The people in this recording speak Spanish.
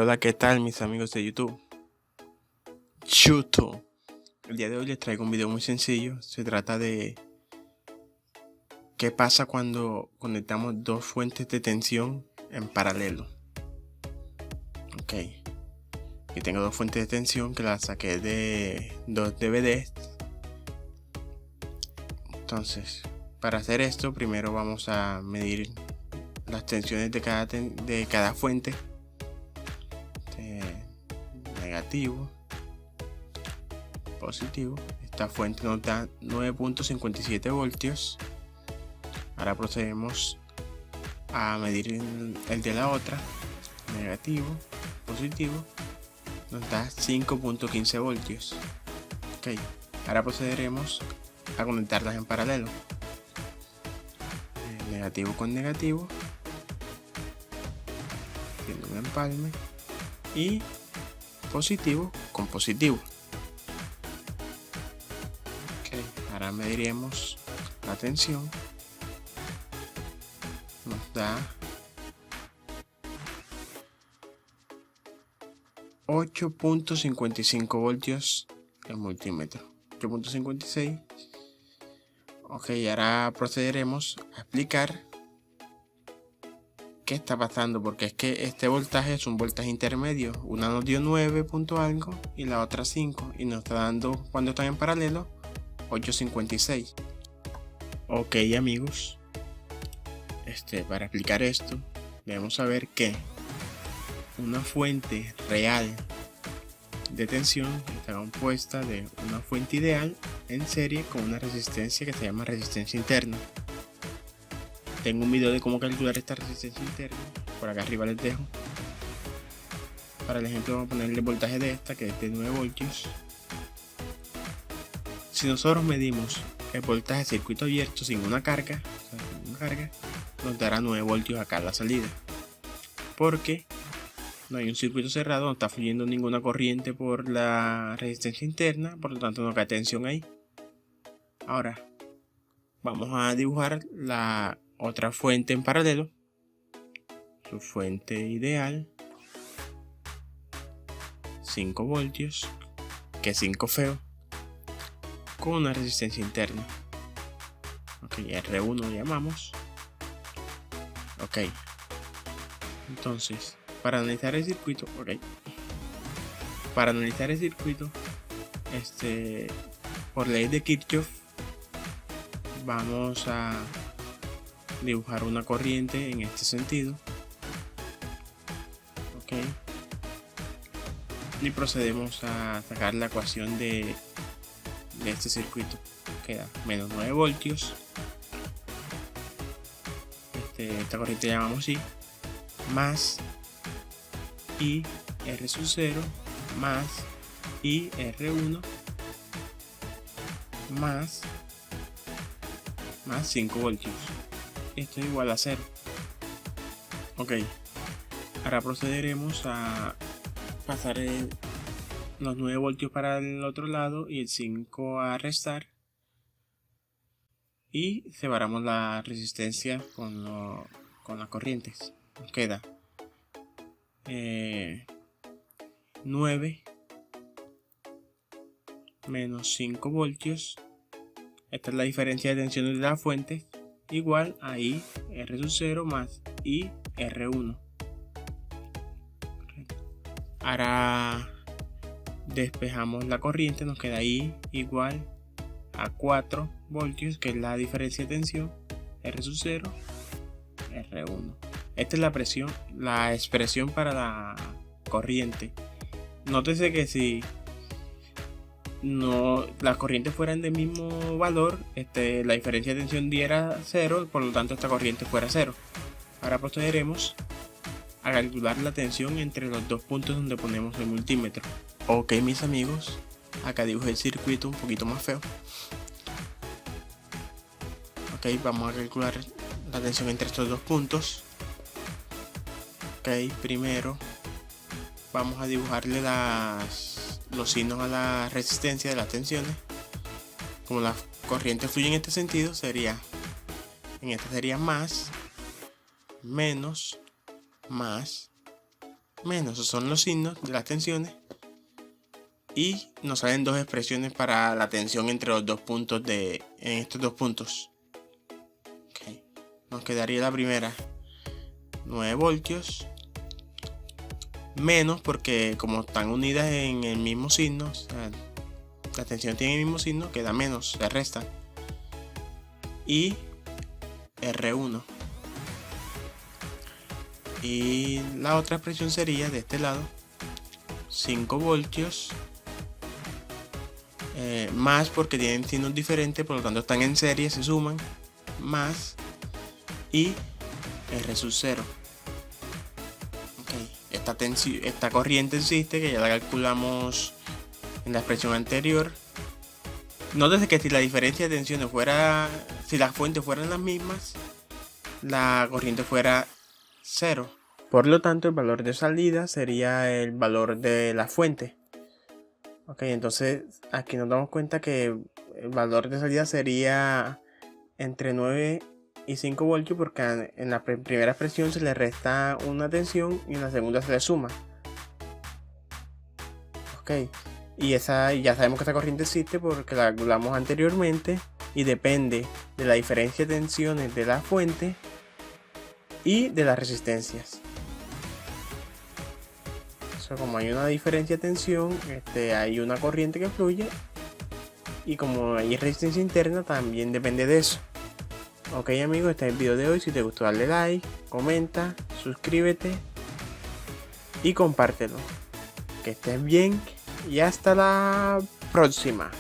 Hola, ¿qué tal mis amigos de YouTube? El día de hoy les traigo un video muy sencillo. Se trata de qué pasa cuando conectamos dos fuentes de tensión en paralelo. Ok, aquí tengo dos fuentes de tensión que las saqué de dos DVDs. Entonces, para hacer esto, primero vamos a medir las tensiones de cada fuente. Negativo, positivo. Esta fuente nos da 9.57 voltios. Ahora procedemos a medir el de la otra. Negativo, positivo, nos da 5.15 voltios. Ok, ahora procederemos a conectarlas en paralelo. Negativo con negativo, haciendo un empalme, y positivo con positivo. Okay, ahora mediremos la tensión. Nos da 8.55 voltios el multímetro. 8.56. Ok, ahora procederemos a explicar qué está pasando, porque es que este voltaje es un voltaje intermedio. Una nos dio 9 punto algo y la otra 5, y nos está dando, cuando están en paralelo, 8.56. Ok, amigos, para explicar esto debemos saber que una fuente real de tensión está compuesta de una fuente ideal en serie con una resistencia que se llama resistencia interna. Tengo un video de cómo calcular esta resistencia interna, por acá arriba les dejo. Para el ejemplo vamos a ponerle el voltaje de esta, que es de 9 voltios. Si nosotros medimos el voltaje de circuito abierto sin una carga, nos dará 9 voltios acá a la salida, porque no hay un circuito cerrado, no está fluyendo ninguna corriente por la resistencia interna, por lo tanto no cae tensión ahí. Ahora vamos a dibujar la otra fuente en paralelo, su fuente ideal, 5 voltios, que es 5 feo, con una resistencia interna. Ok, R1 lo llamamos. Ok, entonces para analizar el circuito, por ley de Kirchhoff, vamos a dibujar una corriente en este sentido. Ok, y procedemos a sacar la ecuación de este circuito. Queda menos 9 voltios. Esta corriente llamamos I, más I R sub 0 más I R1 más 5 voltios. Esto es igual a 0. Ok, ahora procederemos a pasar los 9 voltios para el otro lado y el 5 a restar, y separamos la resistencia con las corrientes. Nos queda 9 menos 5 voltios. Esta es la diferencia de tensión de la fuente, igual a I R sub 0 más I R1. Ahora despejamos la corriente, nos queda I igual a 4 voltios, que es la diferencia de tensión, R sub 0, R1. Esta es la presión, la expresión para la corriente. Nótese que si no las corrientes fueran del mismo valor, la diferencia de tensión diera 0, por lo tanto esta corriente fuera 0. Ahora procederemos a calcular la tensión entre los dos puntos donde ponemos el multímetro. Ok, mis amigos, acá dibujé el circuito un poquito más feo. Ok, vamos a calcular la tensión entre estos dos puntos. Ok, primero vamos a dibujarle los signos a la resistencia de las tensiones. Como la corriente fluye en este sentido, en este sería más, menos, más, menos, esos son los signos de las tensiones. Y nos salen dos expresiones para la tensión entre los dos puntos en estos dos puntos. Okay. Nos quedaría la primera, 9 voltios, menos porque como están unidas en el mismo signo, o sea, la tensión tiene el mismo signo, queda menos, se resta. Y R1. Y la otra expresión sería de este lado, 5 voltios, más porque tienen signos diferentes, por lo tanto están en serie, se suman, más, y R sub 0. Okay. Esta corriente existe, que ya la calculamos en la expresión anterior. Nótese que si la diferencia de tensiones fuera, si las fuentes fueran las mismas, la corriente fuera 0. Por lo tanto, el valor de salida sería el valor de la fuente. Ok, entonces aquí nos damos cuenta que el valor de salida sería entre 9 y 5 voltios, porque en la primera expresión se le resta una tensión y en la segunda se le suma. Ok, y ya sabemos que esta corriente existe porque la calculamos anteriormente y depende de la diferencia de tensiones de la fuente y de las resistencias. Como hay una diferencia de tensión, hay una corriente que fluye, y como hay resistencia interna, también depende de eso. Ok amigos, este es el video de hoy. Si te gustó, dale like, comenta, suscríbete y compártelo. Que estés bien y hasta la próxima.